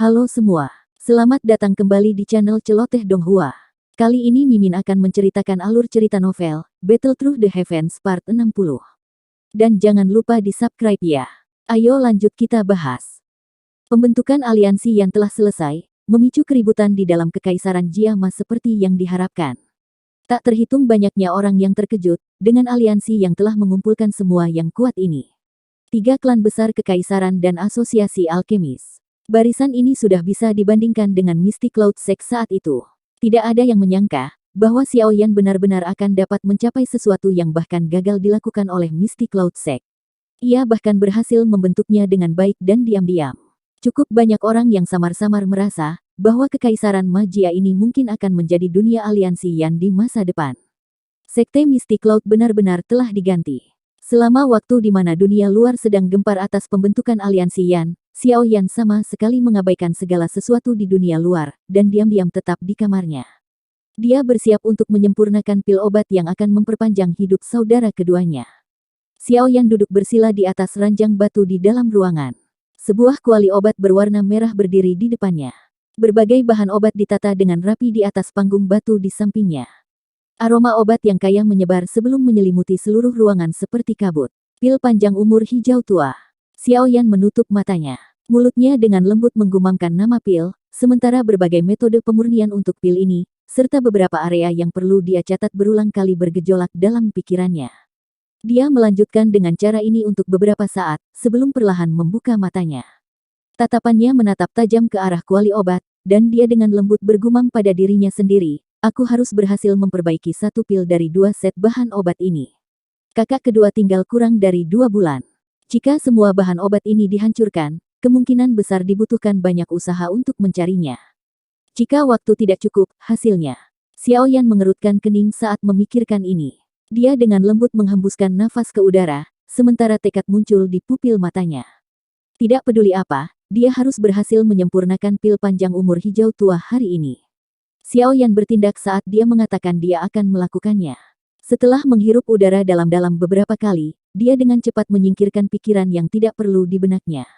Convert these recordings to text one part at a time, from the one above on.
Halo semua, selamat datang kembali di channel Celoteh Donghua. Kali ini Mimin akan menceritakan alur cerita novel, Battle Through the Heavens Part 60. Dan jangan lupa di subscribe ya. Ayo lanjut kita bahas. Pembentukan aliansi yang telah selesai, memicu keributan di dalam kekaisaran Jiama seperti yang diharapkan. Tak terhitung banyaknya orang yang terkejut, dengan aliansi yang telah mengumpulkan semua yang kuat ini. 3 klan besar kekaisaran dan asosiasi alkemis. Barisan ini sudah bisa dibandingkan dengan Mystic Cloud Sect saat itu. Tidak ada yang menyangka bahwa Xiao Yan benar-benar akan dapat mencapai sesuatu yang bahkan gagal dilakukan oleh Mystic Cloud Sect. Ia bahkan berhasil membentuknya dengan baik dan diam-diam. Cukup banyak orang yang samar-samar merasa bahwa kekaisaran magia ini mungkin akan menjadi dunia aliansi Yan di masa depan. Sekte Mystic Cloud benar-benar telah diganti. Selama waktu di mana dunia luar sedang gempar atas pembentukan aliansi Yan, Xiao Yan sama sekali mengabaikan segala sesuatu di dunia luar, dan diam-diam tetap di kamarnya. Dia bersiap untuk menyempurnakan pil obat yang akan memperpanjang hidup saudara keduanya. Xiao Yan duduk bersila di atas ranjang batu di dalam ruangan. Sebuah kuali obat berwarna merah berdiri di depannya. Berbagai bahan obat ditata dengan rapi di atas panggung batu di sampingnya. Aroma obat yang kaya menyebar sebelum menyelimuti seluruh ruangan seperti kabut. Pil panjang umur hijau tua. Xiao Yan menutup matanya. Mulutnya dengan lembut menggumamkan nama pil, sementara berbagai metode pemurnian untuk pil ini, serta beberapa area yang perlu dia catat berulang kali bergejolak dalam pikirannya. Dia melanjutkan dengan cara ini untuk beberapa saat, sebelum perlahan membuka matanya. Tatapannya menatap tajam ke arah kuali obat, dan dia dengan lembut bergumam pada dirinya sendiri, aku harus berhasil memperbaiki 1 pil dari 2 set bahan obat ini. Kakak kedua tinggal kurang dari 2 bulan. Jika semua bahan obat ini dihancurkan, kemungkinan besar dibutuhkan banyak usaha untuk mencarinya. Jika waktu tidak cukup, hasilnya. Xiao Yan mengerutkan kening saat memikirkan ini. Dia dengan lembut menghembuskan nafas ke udara, sementara tekad muncul di pupil matanya. Tidak peduli apa, dia harus berhasil menyempurnakan pil panjang umur hijau tua hari ini. Xiao Yan bertindak saat dia mengatakan dia akan melakukannya. Setelah menghirup udara dalam-dalam beberapa kali, dia dengan cepat menyingkirkan pikiran yang tidak perlu di benaknya.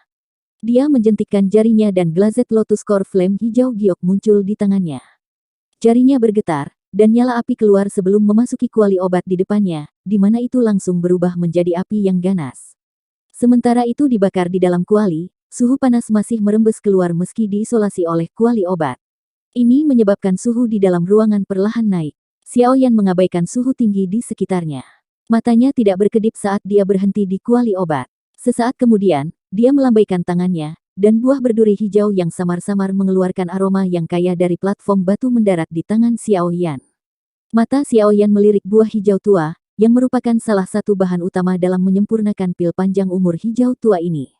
Dia menjentikkan jarinya dan Glazed Lotus Core Flame hijau giok muncul di tangannya. Jarinya bergetar, dan nyala api keluar sebelum memasuki kuali obat di depannya, di mana itu langsung berubah menjadi api yang ganas. Sementara itu dibakar di dalam kuali, suhu panas masih merembes keluar meski diisolasi oleh kuali obat. Ini menyebabkan suhu di dalam ruangan perlahan naik. Xiao Yan mengabaikan suhu tinggi di sekitarnya. Matanya tidak berkedip saat dia berhenti di kuali obat. Sesaat kemudian, dia melambaikan tangannya, dan buah berduri hijau yang samar-samar mengeluarkan aroma yang kaya dari platform batu mendarat di tangan Xiao Yan. Mata Xiao Yan melirik buah hijau tua, yang merupakan salah satu bahan utama dalam menyempurnakan pil panjang umur hijau tua ini.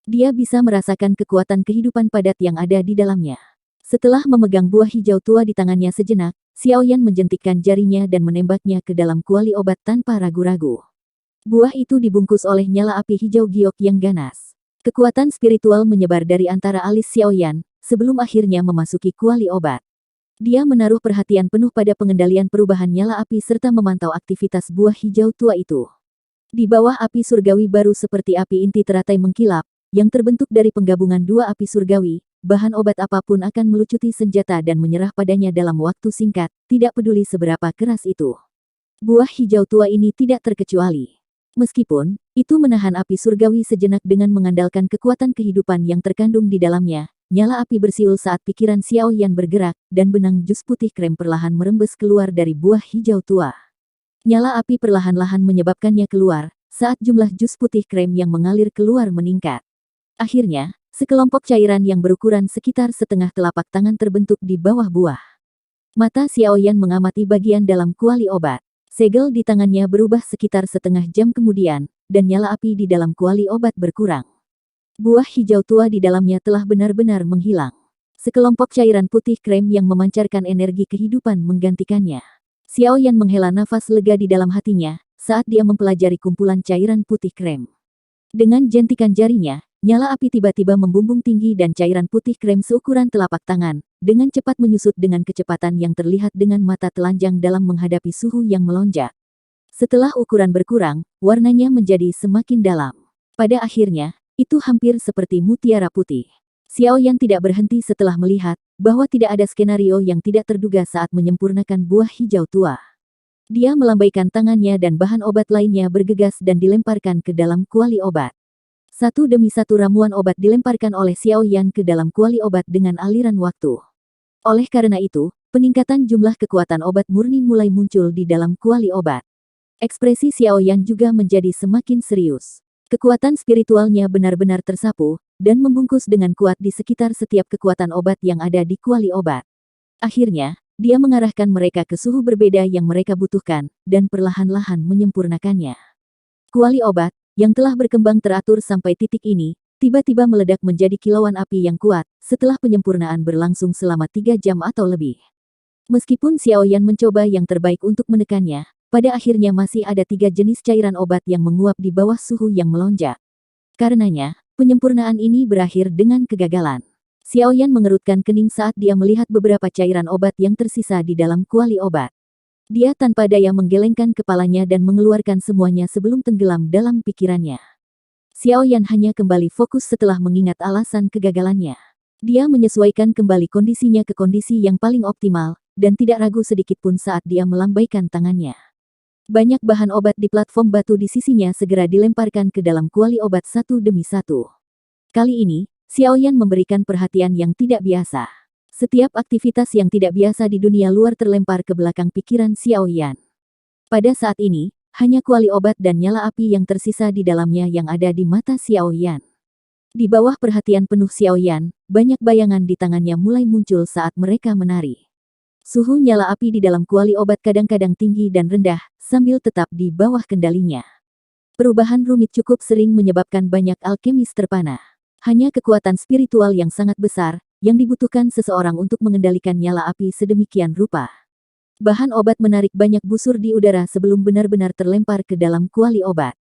Dia bisa merasakan kekuatan kehidupan padat yang ada di dalamnya. Setelah memegang buah hijau tua di tangannya sejenak, Xiao Yan menjentikkan jarinya dan menembaknya ke dalam kuali obat tanpa ragu-ragu. Buah itu dibungkus oleh nyala api hijau giok yang ganas. Kekuatan spiritual menyebar dari antara alis Xiao Yan, sebelum akhirnya memasuki kuali obat. Dia menaruh perhatian penuh pada pengendalian perubahan nyala api serta memantau aktivitas buah hijau tua itu. Di bawah api surgawi baru seperti api inti teratai mengkilap, yang terbentuk dari penggabungan 2 api surgawi, bahan obat apapun akan melucuti senjata dan menyerah padanya dalam waktu singkat, tidak peduli seberapa keras itu. Buah hijau tua ini tidak terkecuali. Meskipun, itu menahan api surgawi sejenak dengan mengandalkan kekuatan kehidupan yang terkandung di dalamnya, nyala api bersiul saat pikiran Xiao Yan bergerak, dan benang jus putih krem perlahan merembes keluar dari buah hijau tua. Nyala api perlahan-lahan menyebabkannya keluar, saat jumlah jus putih krem yang mengalir keluar meningkat. Akhirnya, sekelompok cairan yang berukuran sekitar setengah telapak tangan terbentuk di bawah buah. Mata Xiao Yan mengamati bagian dalam kuali obat. Segel di tangannya berubah sekitar setengah jam kemudian, dan nyala api di dalam kuali obat berkurang. Buah hijau tua di dalamnya telah benar-benar menghilang. Sekelompok cairan putih krem yang memancarkan energi kehidupan menggantikannya. Xiao Yan menghela nafas lega di dalam hatinya, saat dia mempelajari kumpulan cairan putih krem. Dengan jentikan jarinya, nyala api tiba-tiba membumbung tinggi dan cairan putih krem seukuran telapak tangan, dengan cepat menyusut dengan kecepatan yang terlihat dengan mata telanjang dalam menghadapi suhu yang melonjak. Setelah ukuran berkurang, warnanya menjadi semakin dalam. Pada akhirnya, itu hampir seperti mutiara putih. Xiao Yan tidak berhenti setelah melihat bahwa tidak ada skenario yang tidak terduga saat menyempurnakan buah hijau tua. Dia melambaikan tangannya dan bahan obat lainnya bergegas dan dilemparkan ke dalam kuali obat. Satu demi satu ramuan obat dilemparkan oleh Xiao Yan ke dalam kuali obat dengan aliran waktu. Oleh karena itu, peningkatan jumlah kekuatan obat murni mulai muncul di dalam kuali obat. Ekspresi Xiao Yan juga menjadi semakin serius. Kekuatan spiritualnya benar-benar tersapu, dan membungkus dengan kuat di sekitar setiap kekuatan obat yang ada di kuali obat. Akhirnya, dia mengarahkan mereka ke suhu berbeda yang mereka butuhkan, dan perlahan-lahan menyempurnakannya. Kuali obat, yang telah berkembang teratur sampai titik ini, tiba-tiba meledak menjadi kilauan api yang kuat, setelah penyempurnaan berlangsung selama 3 jam atau lebih. Meskipun Xiao Yan mencoba yang terbaik untuk menekannya, pada akhirnya masih ada 3 jenis cairan obat yang menguap di bawah suhu yang melonjak. Karenanya, penyempurnaan ini berakhir dengan kegagalan. Xiao Yan mengerutkan kening saat dia melihat beberapa cairan obat yang tersisa di dalam kuali obat. Dia tanpa daya menggelengkan kepalanya dan mengeluarkan semuanya sebelum tenggelam dalam pikirannya. Xiao Yan hanya kembali fokus setelah mengingat alasan kegagalannya. Dia menyesuaikan kembali kondisinya ke kondisi yang paling optimal, dan tidak ragu sedikit pun saat dia melambaikan tangannya. Banyak bahan obat di platform batu di sisinya segera dilemparkan ke dalam kuali obat satu demi satu. Kali ini, Xiao Yan memberikan perhatian yang tidak biasa. Setiap aktivitas yang tidak biasa di dunia luar terlempar ke belakang pikiran Xiao Yan. Pada saat ini, hanya kuali obat dan nyala api yang tersisa di dalamnya yang ada di mata Xiao Yan. Di bawah perhatian penuh Xiao Yan, banyak bayangan di tangannya mulai muncul saat mereka menari. Suhu nyala api di dalam kuali obat kadang-kadang tinggi dan rendah, sambil tetap di bawah kendalinya. Perubahan rumit cukup sering menyebabkan banyak alkemis terpana. Hanya kekuatan spiritual yang sangat besar, yang dibutuhkan seseorang untuk mengendalikan nyala api sedemikian rupa. Bahan obat menarik banyak busur di udara sebelum benar-benar terlempar ke dalam kuali obat.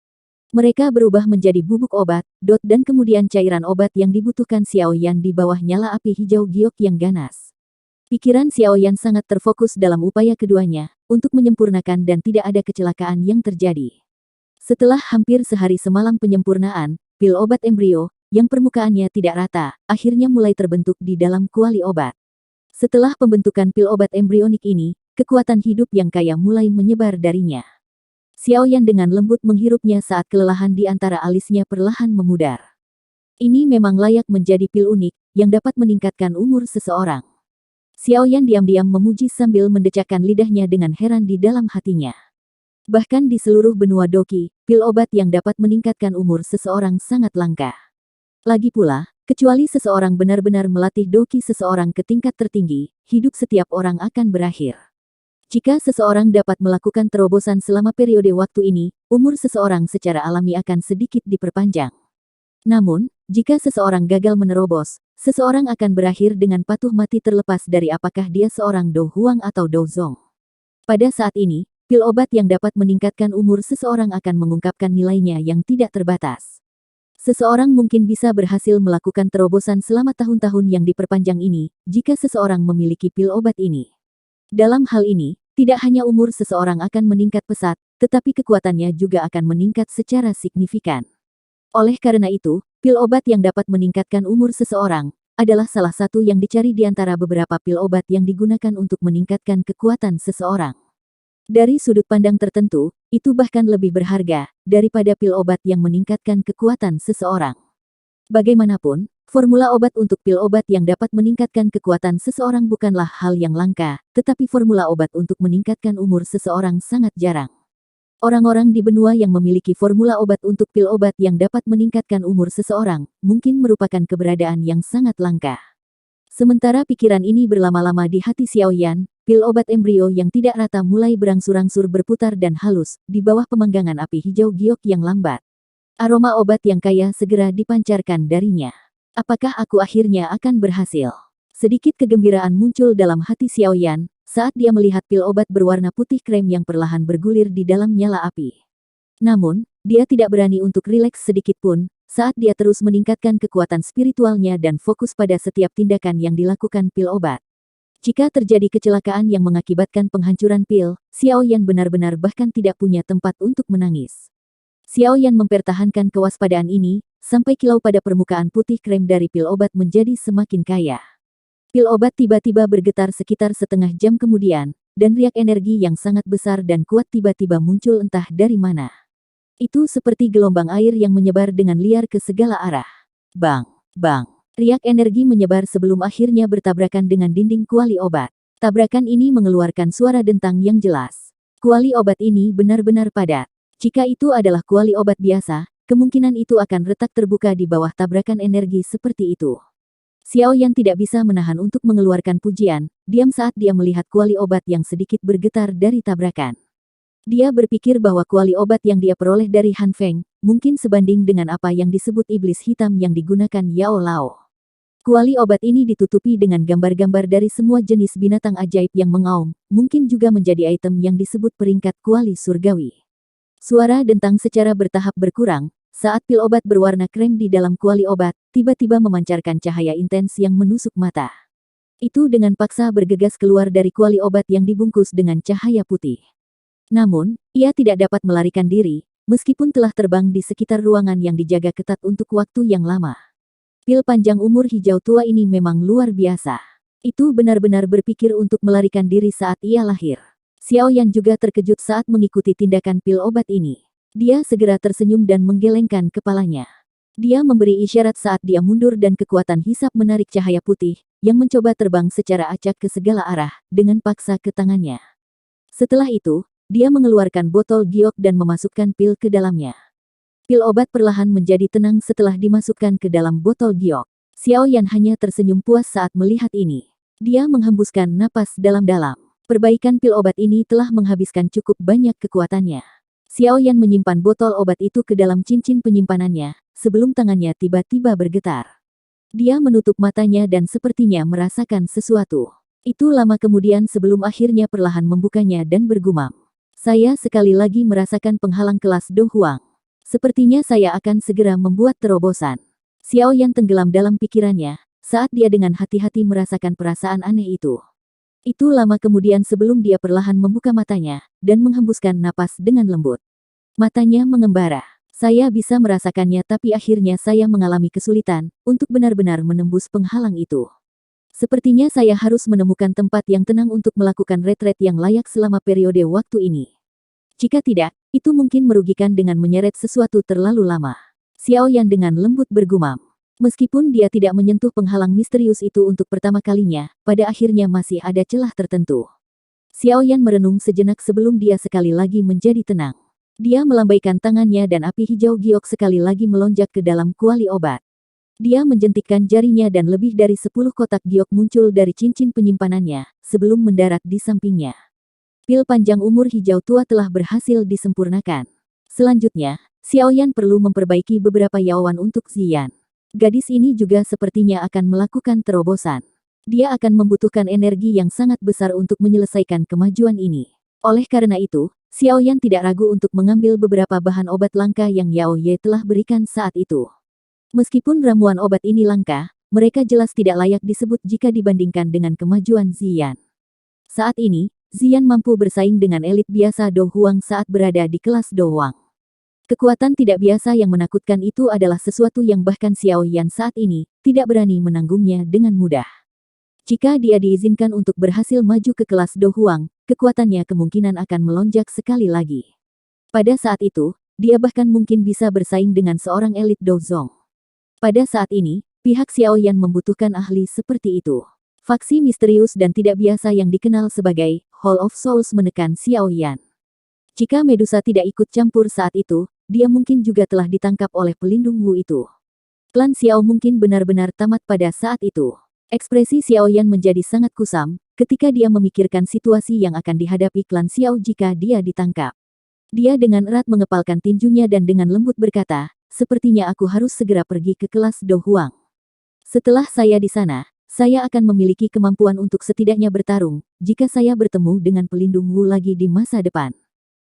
Mereka berubah menjadi bubuk obat, dot dan kemudian cairan obat yang dibutuhkan Xiao Yan di bawah nyala api hijau giok yang ganas. Pikiran Xiao Yan sangat terfokus dalam upaya keduanya, untuk menyempurnakan dan tidak ada kecelakaan yang terjadi. Setelah hampir sehari semalam penyempurnaan, pil obat embrio, yang permukaannya tidak rata, akhirnya mulai terbentuk di dalam kuali obat. Setelah pembentukan pil obat embrionik ini, kekuatan hidup yang kaya mulai menyebar darinya. Xiao Yan dengan lembut menghirupnya saat kelelahan di antara alisnya perlahan memudar. Ini memang layak menjadi pil unik, yang dapat meningkatkan umur seseorang. Xiao Yan diam-diam memuji sambil mendecakkan lidahnya dengan heran di dalam hatinya. Bahkan di seluruh benua Doki, pil obat yang dapat meningkatkan umur seseorang sangat langka. Lagi pula, kecuali seseorang benar-benar melatih Doki seseorang ke tingkat tertinggi, hidup setiap orang akan berakhir. Jika seseorang dapat melakukan terobosan selama periode waktu ini, umur seseorang secara alami akan sedikit diperpanjang. Namun, jika seseorang gagal menerobos, seseorang akan berakhir dengan patuh mati terlepas dari apakah dia seorang Do Huang atau Do Zong. Pada saat ini, pil obat yang dapat meningkatkan umur seseorang akan mengungkapkan nilainya yang tidak terbatas. Seseorang mungkin bisa berhasil melakukan terobosan selama tahun-tahun yang diperpanjang ini, jika seseorang memiliki pil obat ini. Dalam hal ini, tidak hanya umur seseorang akan meningkat pesat, tetapi kekuatannya juga akan meningkat secara signifikan. Oleh karena itu, pil obat yang dapat meningkatkan umur seseorang adalah salah satu yang dicari di antara beberapa pil obat yang digunakan untuk meningkatkan kekuatan seseorang. Dari sudut pandang tertentu, itu bahkan lebih berharga daripada pil obat yang meningkatkan kekuatan seseorang. Bagaimanapun, formula obat untuk pil obat yang dapat meningkatkan kekuatan seseorang bukanlah hal yang langka, tetapi formula obat untuk meningkatkan umur seseorang sangat jarang. Orang-orang di benua yang memiliki formula obat untuk pil obat yang dapat meningkatkan umur seseorang, mungkin merupakan keberadaan yang sangat langka. Sementara pikiran ini berlama-lama di hati Xiao Yan, pil obat embrio yang tidak rata mulai berangsur-angsur berputar dan halus, di bawah pemanggangan api hijau giok yang lambat. Aroma obat yang kaya segera dipancarkan darinya. Apakah aku akhirnya akan berhasil? Sedikit kegembiraan muncul dalam hati Xiao Yan, saat dia melihat pil obat berwarna putih krem yang perlahan bergulir di dalam nyala api. Namun, dia tidak berani untuk rileks sedikit pun, saat dia terus meningkatkan kekuatan spiritualnya dan fokus pada setiap tindakan yang dilakukan pil obat. Jika terjadi kecelakaan yang mengakibatkan penghancuran pil, Xiao Yan benar-benar bahkan tidak punya tempat untuk menangis. Xiao Yan mempertahankan kewaspadaan ini, sampai kilau pada permukaan putih krem dari pil obat menjadi semakin kaya. Pil obat tiba-tiba bergetar sekitar setengah jam kemudian, dan riak energi yang sangat besar dan kuat tiba-tiba muncul entah dari mana. Itu seperti gelombang air yang menyebar dengan liar ke segala arah. Bang, bang. Riak energi menyebar sebelum akhirnya bertabrakan dengan dinding kuali obat. Tabrakan ini mengeluarkan suara dentang yang jelas. Kuali obat ini benar-benar padat. Jika itu adalah kuali obat biasa, kemungkinan itu akan retak terbuka di bawah tabrakan energi seperti itu. Xiao Yan tidak bisa menahan untuk mengeluarkan pujian, diam saat dia melihat kuali obat yang sedikit bergetar dari tabrakan. Dia berpikir bahwa kuali obat yang dia peroleh dari Han Feng, mungkin sebanding dengan apa yang disebut iblis hitam yang digunakan Yao Lao. Kuali obat ini ditutupi dengan gambar-gambar dari semua jenis binatang ajaib yang mengaum, mungkin juga menjadi item yang disebut peringkat kuali surgawi. Suara dentang secara bertahap berkurang, saat pil obat berwarna krem di dalam kuali obat, tiba-tiba memancarkan cahaya intens yang menusuk mata. Itu dengan paksa bergegas keluar dari kuali obat yang dibungkus dengan cahaya putih. Namun, ia tidak dapat melarikan diri, meskipun telah terbang di sekitar ruangan yang dijaga ketat untuk waktu yang lama. Pil panjang umur hijau tua ini memang luar biasa. Itu benar-benar berpikir untuk melarikan diri saat ia lahir. Xiao Yan juga terkejut saat mengikuti tindakan pil obat ini. Dia segera tersenyum dan menggelengkan kepalanya. Dia memberi isyarat saat dia mundur dan kekuatan hisap menarik cahaya putih, yang mencoba terbang secara acak ke segala arah, dengan paksa ke tangannya. Setelah itu, dia mengeluarkan botol giok dan memasukkan pil ke dalamnya. Pil obat perlahan menjadi tenang setelah dimasukkan ke dalam botol giok. Xiao Yan hanya tersenyum puas saat melihat ini. Dia menghembuskan napas dalam-dalam. Perbaikan pil obat ini telah menghabiskan cukup banyak kekuatannya. Xiao Yan menyimpan botol obat itu ke dalam cincin penyimpanannya, sebelum tangannya tiba-tiba bergetar. Dia menutup matanya dan sepertinya merasakan sesuatu. Itu lama kemudian sebelum akhirnya perlahan membukanya dan bergumam. Saya sekali lagi merasakan penghalang kelas Do Huang. Sepertinya saya akan segera membuat terobosan. Xiao Yan tenggelam dalam pikirannya, saat dia dengan hati-hati merasakan perasaan aneh itu. Itu lama kemudian sebelum dia perlahan membuka matanya, dan menghembuskan napas dengan lembut. Matanya mengembara. Saya bisa merasakannya tapi akhirnya saya mengalami kesulitan, untuk benar-benar menembus penghalang itu. Sepertinya saya harus menemukan tempat yang tenang untuk melakukan retret yang layak selama periode waktu ini. Jika tidak, itu mungkin merugikan dengan menyeret sesuatu terlalu lama. Xiao Yan dengan lembut bergumam. Meskipun dia tidak menyentuh penghalang misterius itu untuk pertama kalinya, pada akhirnya masih ada celah tertentu. Xiao Yan merenung sejenak sebelum dia sekali lagi menjadi tenang. Dia melambaikan tangannya dan api hijau giok sekali lagi melonjak ke dalam kuali obat. Dia menjentikkan jarinya dan lebih dari 10 kotak giok muncul dari cincin penyimpanannya, sebelum mendarat di sampingnya. Pil panjang umur hijau tua telah berhasil disempurnakan. Selanjutnya, Xiao Yan perlu memperbaiki beberapa yaoan untuk Ziyan. Gadis ini juga sepertinya akan melakukan terobosan. Dia akan membutuhkan energi yang sangat besar untuk menyelesaikan kemajuan ini. Oleh karena itu, Xiao Yan tidak ragu untuk mengambil beberapa bahan obat langka yang Yao Ye telah berikan saat itu. Meskipun ramuan obat ini langka, mereka jelas tidak layak disebut jika dibandingkan dengan kemajuan Ziyan. Saat ini, Ziyan mampu bersaing dengan elit biasa Do Huang saat berada di kelas Do Huang. Kekuatan tidak biasa yang menakutkan itu adalah sesuatu yang bahkan Xiao Yan saat ini tidak berani menanggungnya dengan mudah. Jika dia diizinkan untuk berhasil maju ke kelas Do Huang, kekuatannya kemungkinan akan melonjak sekali lagi. Pada saat itu, dia bahkan mungkin bisa bersaing dengan seorang elit Do Zong. Pada saat ini, pihak Xiao Yan membutuhkan ahli seperti itu. Faksi misterius dan tidak biasa yang dikenal sebagai Hall of Souls menekan Xiao Yan. Jika Medusa tidak ikut campur saat itu, dia mungkin juga telah ditangkap oleh pelindung Wu itu. Klan Xiao mungkin benar-benar tamat pada saat itu. Ekspresi Xiao Yan menjadi sangat kusam, ketika dia memikirkan situasi yang akan dihadapi klan Xiao jika dia ditangkap. Dia dengan erat mengepalkan tinjunya dan dengan lembut berkata, sepertinya aku harus segera pergi ke kelas Do Huang. Setelah saya di sana, saya akan memiliki kemampuan untuk setidaknya bertarung, jika saya bertemu dengan pelindung Wu lagi di masa depan.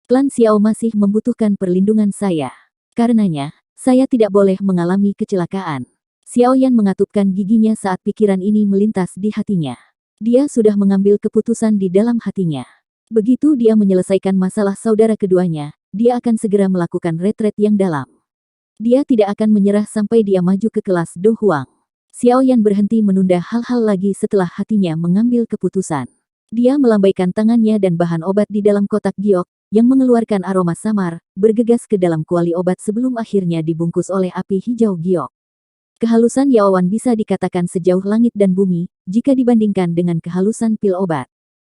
Klan Xiao masih membutuhkan perlindungan saya. Karenanya, saya tidak boleh mengalami kecelakaan. Xiao Yan mengatupkan giginya saat pikiran ini melintas di hatinya. Dia sudah mengambil keputusan di dalam hatinya. Begitu dia menyelesaikan masalah saudara keduanya, dia akan segera melakukan retret yang dalam. Dia tidak akan menyerah sampai dia maju ke kelas Do Huang. Xiao Yan berhenti menunda hal-hal lagi setelah hatinya mengambil keputusan. Dia melambaikan tangannya dan bahan obat di dalam kotak giok, yang mengeluarkan aroma samar, bergegas ke dalam kuali obat sebelum akhirnya dibungkus oleh api hijau giok. Kehalusan Yaowan bisa dikatakan sejauh langit dan bumi, jika dibandingkan dengan kehalusan pil obat.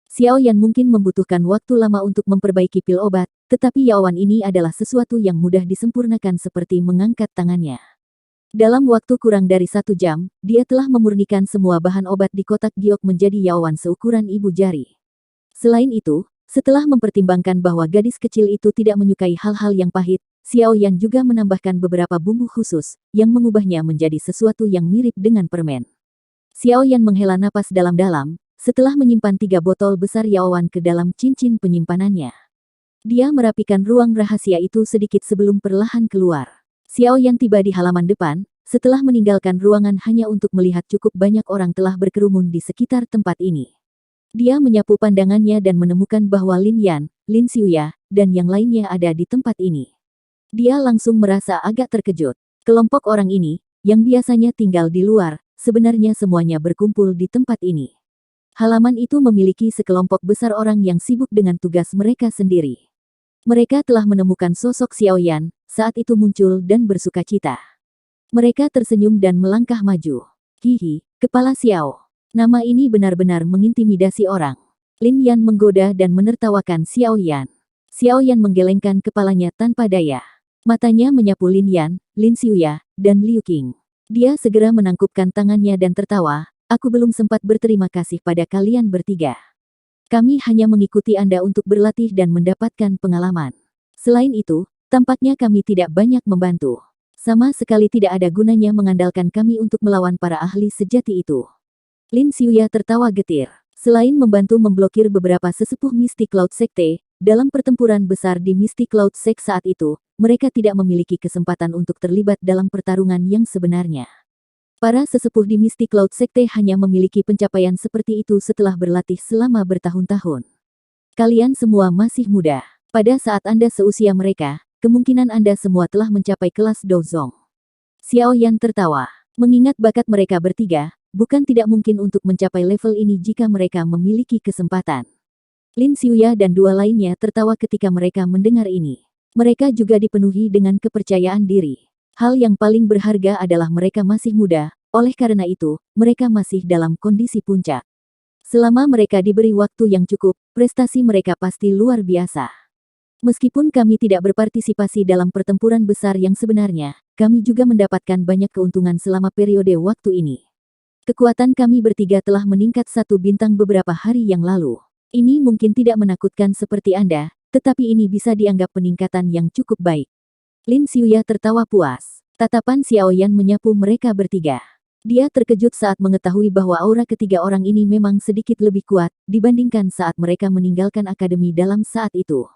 Xiao Yan mungkin membutuhkan waktu lama untuk memperbaiki pil obat, tetapi Yaowan ini adalah sesuatu yang mudah disempurnakan seperti mengangkat tangannya. Dalam waktu kurang dari 1 jam, dia telah memurnikan semua bahan obat di kotak giok menjadi Yaowan seukuran ibu jari. Selain itu, setelah mempertimbangkan bahwa gadis kecil itu tidak menyukai hal-hal yang pahit, Xiao Yan juga menambahkan beberapa bumbu khusus, yang mengubahnya menjadi sesuatu yang mirip dengan permen. Xiao Yan menghela napas dalam-dalam, setelah menyimpan 3 botol besar Yaowan ke dalam cincin penyimpanannya. Dia merapikan ruang rahasia itu sedikit sebelum perlahan keluar. Xiao Yan tiba di halaman depan, setelah meninggalkan ruangan hanya untuk melihat cukup banyak orang telah berkerumun di sekitar tempat ini. Dia menyapu pandangannya dan menemukan bahwa Lin Yan, Lin Xiuya, dan yang lainnya ada di tempat ini. Dia langsung merasa agak terkejut. Kelompok orang ini, yang biasanya tinggal di luar, sebenarnya semuanya berkumpul di tempat ini. Halaman itu memiliki sekelompok besar orang yang sibuk dengan tugas mereka sendiri. Mereka telah menemukan sosok Xiao Yan, saat itu muncul dan bersukacita. Mereka tersenyum dan melangkah maju. Hihi, Kepala Xiao. Nama ini benar-benar mengintimidasi orang. Lin Yan menggoda dan menertawakan Xiao Yan. Xiao Yan menggelengkan kepalanya tanpa daya. Matanya menyapu Lin Yan, Lin Xiuya, dan Liu Qing. Dia segera menangkupkan tangannya dan tertawa, "Aku belum sempat berterima kasih pada kalian bertiga. Kami hanya mengikuti Anda untuk berlatih dan mendapatkan pengalaman. Selain itu, tampaknya kami tidak banyak membantu. Sama sekali tidak ada gunanya mengandalkan kami untuk melawan para ahli sejati itu." Lin Xiuya tertawa getir. Selain membantu memblokir beberapa sesepuh Mystic Cloud Sekte, dalam pertempuran besar di Mystic Cloud Sek saat itu, mereka tidak memiliki kesempatan untuk terlibat dalam pertarungan yang sebenarnya. Para sesepuh di Mystic Cloud Sekte hanya memiliki pencapaian seperti itu setelah berlatih selama bertahun-tahun. Kalian semua masih muda. Pada saat Anda seusia mereka, kemungkinan Anda semua telah mencapai kelas Dozong. Xiao Yan tertawa. Mengingat bakat mereka bertiga, bukan tidak mungkin untuk mencapai level ini jika mereka memiliki kesempatan. Lin Xiuya dan 2 lainnya tertawa ketika mereka mendengar ini. Mereka juga dipenuhi dengan kepercayaan diri. Hal yang paling berharga adalah mereka masih muda, oleh karena itu, mereka masih dalam kondisi puncak. Selama mereka diberi waktu yang cukup, prestasi mereka pasti luar biasa. Meskipun kami tidak berpartisipasi dalam pertempuran besar yang sebenarnya, kami juga mendapatkan banyak keuntungan selama periode waktu ini. Kekuatan kami bertiga telah meningkat 1 bintang beberapa hari yang lalu. Ini mungkin tidak menakutkan seperti Anda, tetapi ini bisa dianggap peningkatan yang cukup baik. Lin Xiuya tertawa puas. Tatapan Xiao Yan menyapu mereka bertiga. Dia terkejut saat mengetahui bahwa aura ketiga orang ini memang sedikit lebih kuat, dibandingkan saat mereka meninggalkan akademi dalam saat itu.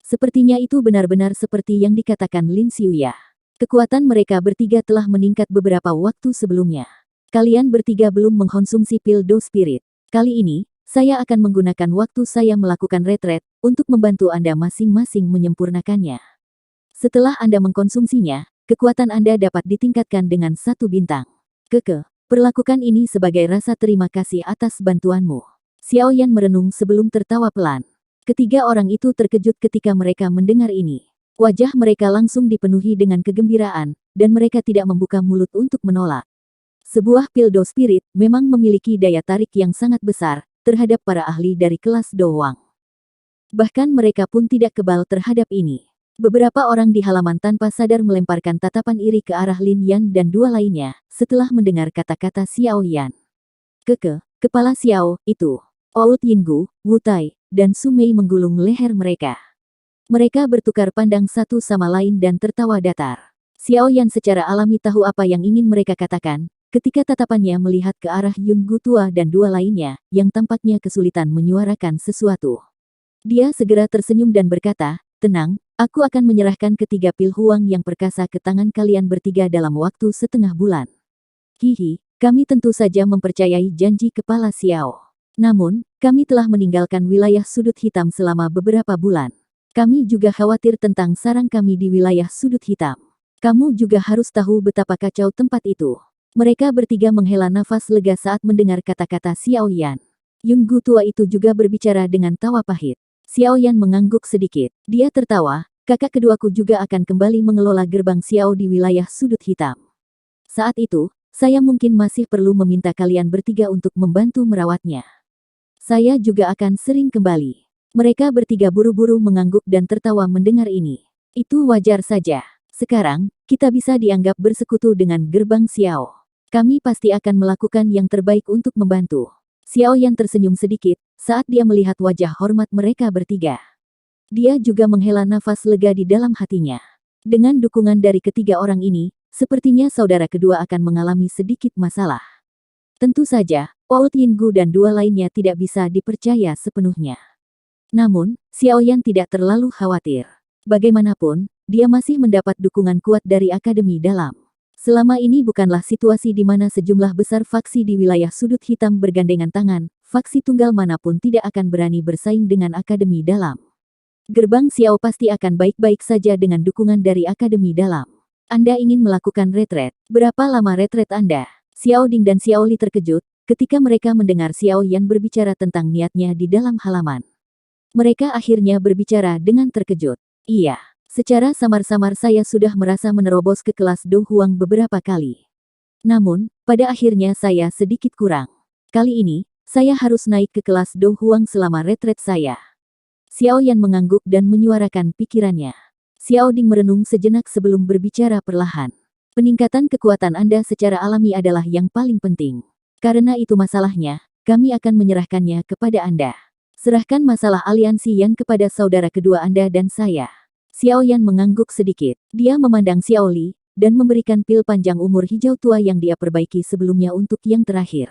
Sepertinya itu benar-benar seperti yang dikatakan Lin Xiuya. Kekuatan mereka bertiga telah meningkat beberapa waktu sebelumnya. Kalian bertiga belum mengkonsumsi pil Do Spirit. Kali ini, saya akan menggunakan waktu saya melakukan retret, untuk membantu Anda masing-masing menyempurnakannya. Setelah Anda mengkonsumsinya, kekuatan Anda dapat ditingkatkan dengan 1 bintang. Perlakukan ini sebagai rasa terima kasih atas bantuanmu. Xiao Yan merenung sebelum tertawa pelan. Ketiga orang itu terkejut ketika mereka mendengar ini. Wajah mereka langsung dipenuhi dengan kegembiraan, dan mereka tidak membuka mulut untuk menolak. Sebuah pil Do Spirit memang memiliki daya tarik yang sangat besar terhadap para ahli dari kelas Do Wang. Bahkan mereka pun tidak kebal terhadap ini. Beberapa orang di halaman tanpa sadar melemparkan tatapan iri ke arah Lin Yan dan 2 lainnya, setelah mendengar kata-kata Xiao Yan. Kepala Xiao, itu. Oud Yinggu, Wu Tai, dan Su Mei menggulung leher mereka. Mereka bertukar pandang satu sama lain dan tertawa datar. Xiao Yan secara alami tahu apa yang ingin mereka katakan, ketika tatapannya melihat ke arah Yun Gu tua dan 2 lainnya, yang tampaknya kesulitan menyuarakan sesuatu. Dia segera tersenyum dan berkata, "Tenang, aku akan menyerahkan ketiga pil huang yang perkasa ke tangan kalian bertiga dalam waktu setengah bulan." Hihi, kami tentu saja mempercayai janji Kepala Xiao. Namun, kami telah meninggalkan wilayah sudut hitam selama beberapa bulan. Kami juga khawatir tentang sarang kami di wilayah sudut hitam. Kamu juga harus tahu betapa kacau tempat itu. Mereka bertiga menghela nafas lega saat mendengar kata-kata Xiao Yan. Yungu tua itu juga berbicara dengan tawa pahit. Xiao Yan mengangguk sedikit. Dia tertawa, kakak keduaku juga akan kembali mengelola gerbang Xiao di wilayah sudut hitam. Saat itu, saya mungkin masih perlu meminta kalian bertiga untuk membantu merawatnya. Saya juga akan sering kembali. Mereka bertiga buru-buru mengangguk dan tertawa mendengar ini. Itu wajar saja. Sekarang, kita bisa dianggap bersekutu dengan gerbang Xiao. Kami pasti akan melakukan yang terbaik untuk membantu. Xiao Yan tersenyum sedikit saat dia melihat wajah hormat mereka bertiga. Dia juga menghela nafas lega di dalam hatinya. Dengan dukungan dari ketiga orang ini, sepertinya saudara kedua akan mengalami sedikit masalah. Tentu saja, Old Yinggu dan dua lainnya tidak bisa dipercaya sepenuhnya. Namun, Xiao Yan tidak terlalu khawatir. Bagaimanapun, dia masih mendapat dukungan kuat dari Akademi Dalam. Selama ini bukanlah situasi di mana sejumlah besar faksi di wilayah sudut hitam bergandengan tangan, faksi tunggal manapun tidak akan berani bersaing dengan Akademi Dalam. Gerbang Xiao pasti akan baik-baik saja dengan dukungan dari Akademi Dalam. Anda ingin melakukan retret. Berapa lama retret Anda? Xiao Ding dan Xiao Li terkejut ketika mereka mendengar Xiao Yan berbicara tentang niatnya di dalam halaman. Mereka akhirnya berbicara dengan terkejut. Iya. Secara samar-samar saya sudah merasa menerobos ke kelas Do Huang beberapa kali. Namun, pada akhirnya saya sedikit kurang. Kali ini, saya harus naik ke kelas Do Huang selama retret saya. Xiao Yan mengangguk dan menyuarakan pikirannya. Xiao Ding merenung sejenak sebelum berbicara perlahan. Peningkatan kekuatan Anda secara alami adalah yang paling penting. Karena itu masalahnya, kami akan menyerahkannya kepada Anda. Serahkan masalah aliansi Yan kepada saudara kedua Anda dan saya. Xiao Yan mengangguk sedikit. Dia memandang Xiao Li, dan memberikan pil panjang umur hijau tua yang dia perbaiki sebelumnya untuk yang terakhir.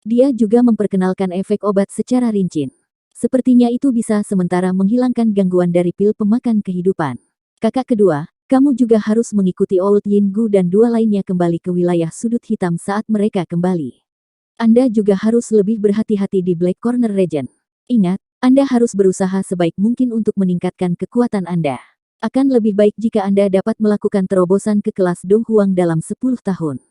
Dia juga memperkenalkan efek obat secara rinci. Sepertinya itu bisa sementara menghilangkan gangguan dari pil pemakan kehidupan. Kakak kedua, kamu juga harus mengikuti Old Yinggu dan dua lainnya kembali ke wilayah sudut hitam saat mereka kembali. Anda juga harus lebih berhati-hati di Black Corner Region. Ingat, Anda harus berusaha sebaik mungkin untuk meningkatkan kekuatan Anda. Akan lebih baik jika Anda dapat melakukan terobosan ke kelas Do Huang dalam 10 tahun.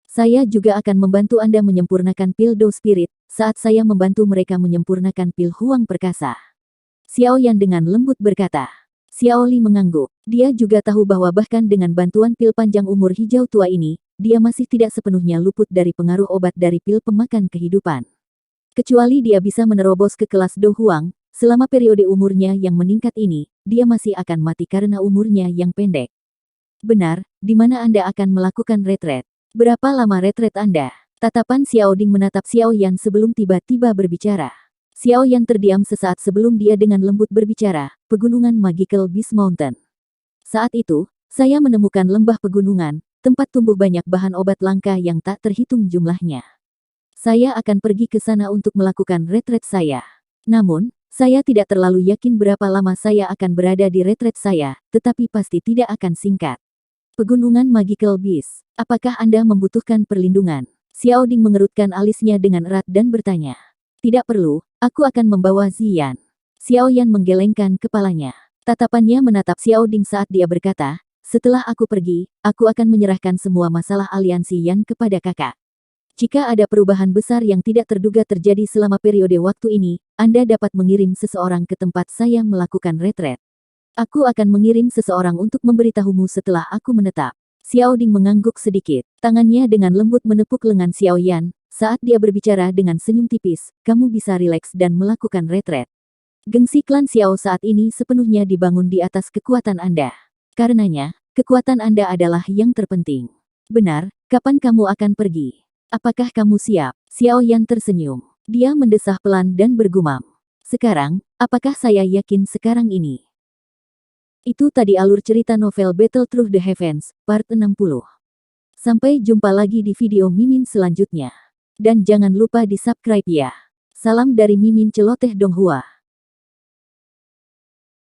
Saya juga akan membantu Anda menyempurnakan pil Do Spirit, saat saya membantu mereka menyempurnakan pil Huang Perkasa. Xiao Yan dengan lembut berkata. Xiao Li mengangguk. Dia juga tahu bahwa bahkan dengan bantuan pil panjang umur hijau tua ini, dia masih tidak sepenuhnya luput dari pengaruh obat dari pil pemakan kehidupan. Kecuali dia bisa menerobos ke kelas Do Huang, selama periode umurnya yang meningkat ini, dia masih akan mati karena umurnya yang pendek. Benar, di mana Anda akan melakukan retret? Berapa lama retret Anda? Tatapan Xiao Ding menatap Xiao Yan sebelum tiba-tiba berbicara. Xiao Yan terdiam sesaat sebelum dia dengan lembut berbicara, pegunungan Magical Beast Mountain. Saat itu, saya menemukan lembah pegunungan, tempat tumbuh banyak bahan obat langka yang tak terhitung jumlahnya. Saya akan pergi ke sana untuk melakukan retret saya. Namun, saya tidak terlalu yakin berapa lama saya akan berada di retret saya, tetapi pasti tidak akan singkat. Pegunungan Magical Beast, apakah Anda membutuhkan perlindungan? Xiao Ding mengerutkan alisnya dengan erat dan bertanya. Tidak perlu, aku akan membawa Ziyan. Xiao Yan menggelengkan kepalanya. Tatapannya menatap Xiao Ding saat dia berkata, setelah aku pergi, aku akan menyerahkan semua masalah aliansi Yan kepada kakak. Jika ada perubahan besar yang tidak terduga terjadi selama periode waktu ini, Anda dapat mengirim seseorang ke tempat saya melakukan retret. Aku akan mengirim seseorang untuk memberitahumu setelah aku menetap. Xiao Ding mengangguk sedikit. Tangannya dengan lembut menepuk lengan Xiao Yan. Saat dia berbicara dengan senyum tipis, kamu bisa rileks dan melakukan retret. Gengsi klan Xiao saat ini sepenuhnya dibangun di atas kekuatan Anda. Karenanya, kekuatan Anda adalah yang terpenting. Benar, kapan kamu akan pergi? Apakah kamu siap? Xiao Yan tersenyum. Dia mendesah pelan dan bergumam. Sekarang, apakah saya yakin sekarang ini? Itu tadi alur cerita novel Battle Through the Heavens, part 60. Sampai jumpa lagi di video Mimin selanjutnya. Dan jangan lupa di subscribe ya. Salam dari Mimin Celoteh Donghua.